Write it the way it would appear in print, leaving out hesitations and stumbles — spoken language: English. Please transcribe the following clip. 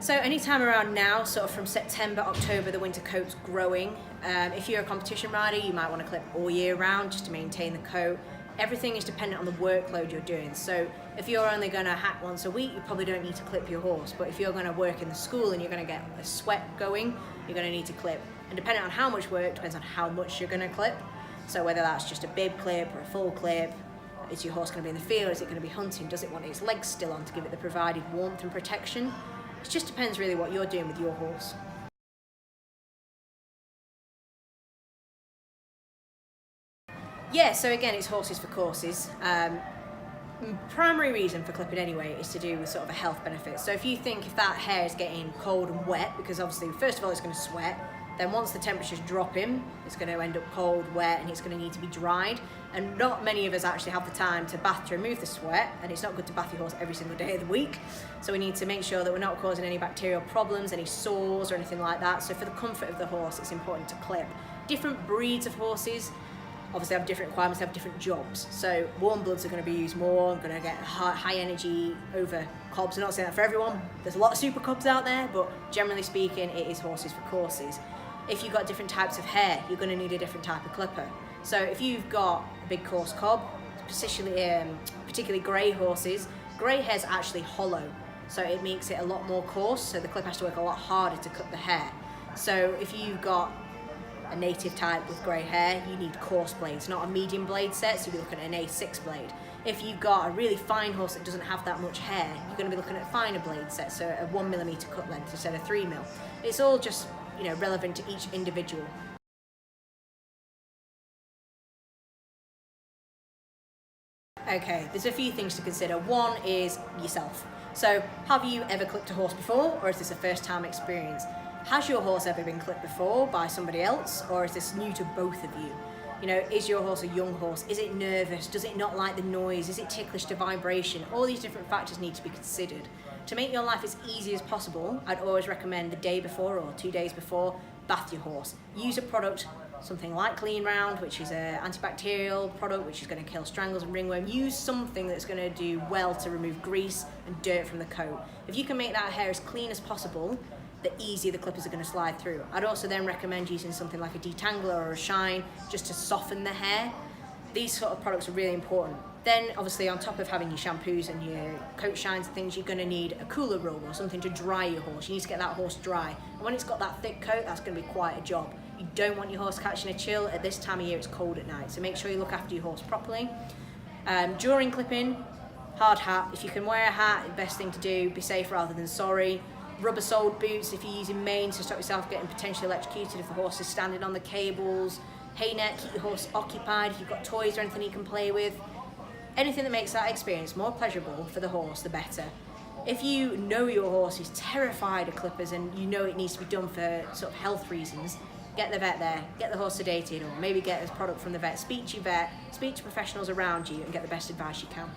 So anytime around now, sort of from September, October, the winter coat's growing. If you're a competition rider, you might want to clip all year round just to maintain the coat. Everything is dependent on the workload you're doing. So if you're only going to hack once a week, you probably don't need to clip your horse. But if you're going to work in the school and you're going to get a sweat going, you're going to need to clip. And depending on how much work, depends on how much you're going to clip. So whether that's just a bib clip or a full clip, is your horse going to be in the field? Is it going to be hunting? Does it want its legs still on to give it the provided warmth and protection? It just depends really what you're doing with your horse. Yeah, so again, it's horses for courses. Primary reason for clipping anyway is to do with sort of a health benefit. So if you think if that hair is getting cold and wet, because obviously first of all it's going to sweat, then once the temperatures drop in, it's going to end up cold, wet, and it's going to need to be dried. And not many of us actually have the time to bath to remove the sweat, and it's not good to bath your horse every single day of the week. So we need to make sure that we're not causing any bacterial problems, any sores or anything like that. So for the comfort of the horse, it's important to clip. Different breeds of horses obviously have different requirements, have different jobs. So warm bloods are going to be used more, going to get high energy over cobs. I'm not saying that for everyone. There's a lot of super cobs out there, but generally speaking, it is horses for courses. If you've got different types of hair, you're going to need a different type of clipper. So if you've got a big coarse cob, particularly grey horses, grey hair's actually hollow, so it makes it a lot more coarse, so the clip has to work a lot harder to cut the hair. So if you've got a native type with grey hair, you need coarse blades, not a medium blade set, so you'll be looking at an A6 blade. If you've got a really fine horse that doesn't have that much hair, you're going to be looking at finer blade sets, so a 1mm cut length instead of 3mm. It's all just, relevant to each individual. Okay, there's a few things to consider. One is yourself. So, have you ever clipped a horse before, or is this a first time experience? Has your horse ever been clipped before by somebody else, or is this new to both of you? Is your horse a young horse? Is it nervous? Does it not like the noise? Is it ticklish to vibration? All these different factors need to be considered. To make your life as easy as possible, I'd always recommend the day before or 2 days before, bath your horse. Use a product, something like Clean Round, which is an antibacterial product which is going to kill strangles and ringworm. Use something that's going to do well to remove grease and dirt from the coat. If you can make that hair as clean as possible, the easier the clippers are going to slide through. I'd also then recommend using something like a detangler or a shine just to soften the hair. These sort of products are really important. Then obviously on top of having your shampoos and your coat shines and things, you're going to need a cooler roll or something to dry your horse. You need to get that horse dry. And when it's got that thick coat, that's going to be quite a job. You don't want your horse catching a chill. At this time of year, it's cold at night, so make sure you look after your horse properly. During clipping, hard hat. If you can wear a hat, the best thing to do, be safe rather than sorry. Rubber-soled boots if you're using manes to stop yourself getting potentially electrocuted if the horse is standing on the cables. Hay net, keep your horse occupied. If you've got toys or anything he can play with. Anything that makes that experience more pleasurable for the horse, the better. If you know your horse is terrified of clippers and you know it needs to be done for sort of health reasons, get the vet there, get the horse sedated, or maybe get this product from the vet. Speak to your vet, speak to professionals around you and get the best advice you can.